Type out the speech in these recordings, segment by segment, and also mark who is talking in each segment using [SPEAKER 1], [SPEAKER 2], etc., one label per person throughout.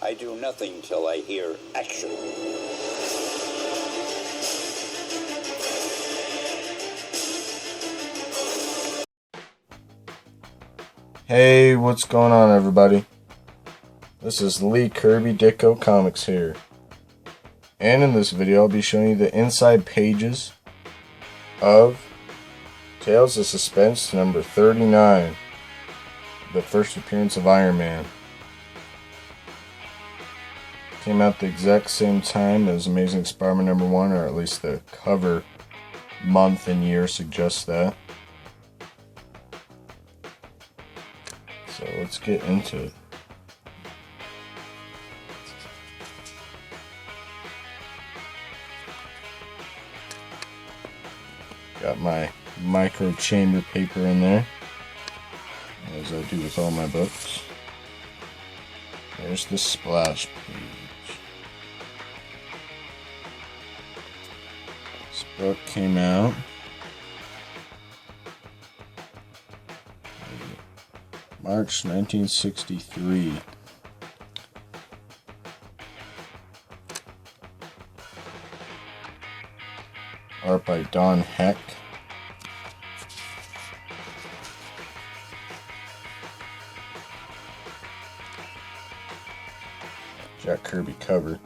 [SPEAKER 1] I do nothing till I hear action.
[SPEAKER 2] Hey, what's going on, everybody? This is Lee Kirby Ditko Comics here. And in this video, I'll be showing you the inside pages of Tales of Suspense number 39, the first appearance of Iron Man. Came out the exact same time as Amazing Spider-Man number 1, or at least the cover month and year suggests that. So let's get into it. Got my micro chamber paper in there, as I do with all my books. There's the splash page. This book came out March 1963. Art by Don Heck. Jack Kirby cover.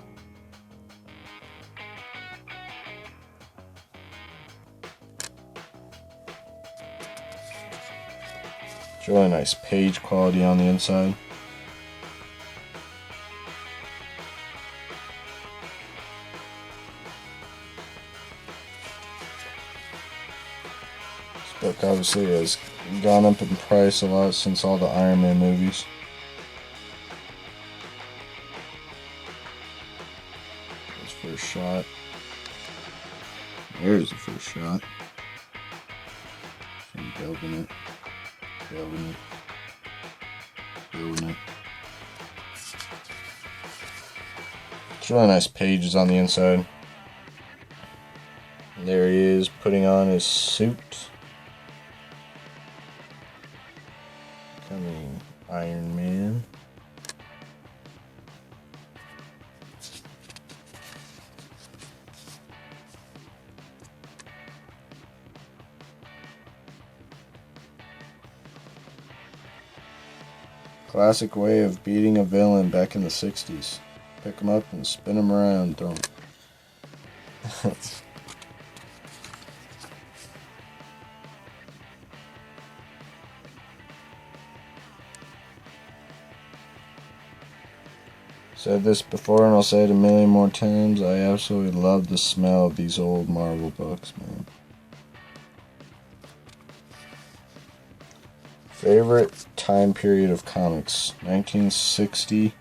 [SPEAKER 2] It's really nice page quality on the inside. This book obviously has gone up in price a lot since all the Iron Man movies. First shot. There's the first shot. I'm building it. Building it. Building it. It's really nice pages on the inside. And there he is putting on his suit. Becoming Iron Man. Classic way of beating a villain back in the 60s. Pick him up and spin him around, throw him. Said this before and I'll say it a million more times. I absolutely love the smell of these old Marvel books, man. Favorite time period of comics, 1960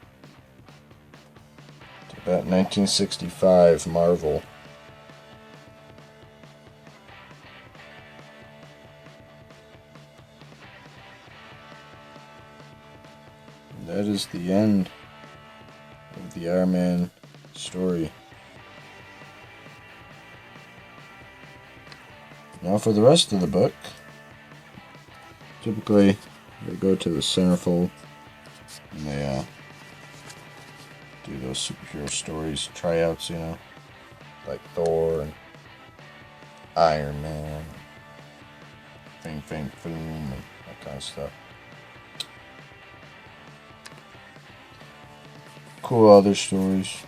[SPEAKER 2] to about 1965, Marvel. And that is the end of the Iron Man story. Now for the rest of the book. Typically, they go to the centerfold and they do those superhero stories, tryouts, you know, like Thor and Iron Man, Fing Fang Foom, and that kind of stuff. Cool other stories.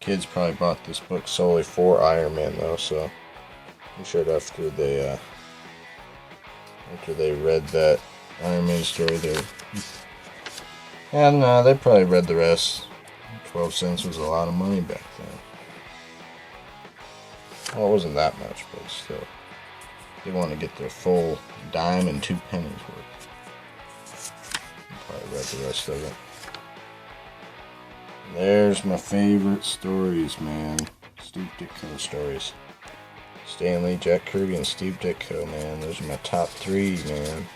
[SPEAKER 2] Kids probably bought this book solely for Iron Man, though, so I'm sure after they read that Iron Man story, they probably read the rest. 12 cents was a lot of money back then. Well, it wasn't that much, but still, they want to get their full dime and 2 pennies worth. Probably read the rest of it. There's my favorite stories, man. Steve Ditko stories. Stan Lee, Jack Kirby, and Steve Ditko, man. Those are my top 3, man.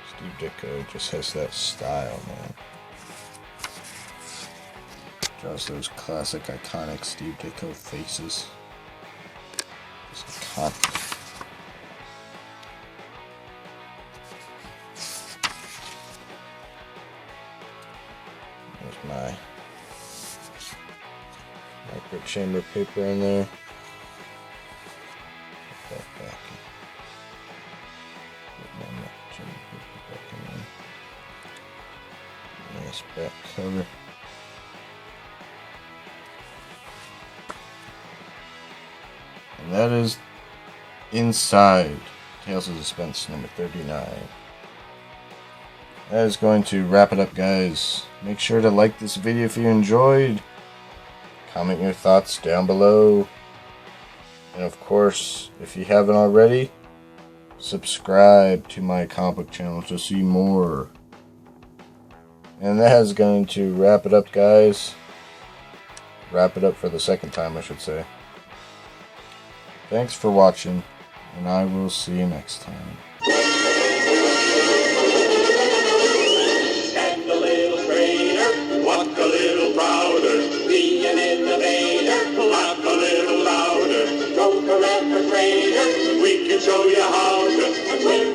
[SPEAKER 2] Steve Ditko just has that style, man. Draws those classic, iconic Steve Ditko faces. Just iconic. my micro chamber paper in there. Put that back in. Put my micro chamber paper back in there. Nice back cover. And that is Inside Tales of Suspense number 39. That is going to wrap it up, guys. Make sure to like this video if you enjoyed. Comment your thoughts down below. And of course, if you haven't already, subscribe to my comic book channel to see more. And that is going to wrap it up, guys. Wrap it up for the second time, I should say. Thanks for watching, and I will see you next time.
[SPEAKER 3] Stand a little straighter, walk a little prouder, be an innovator, laugh a little louder, stroke a refrigerator, we can show you how to.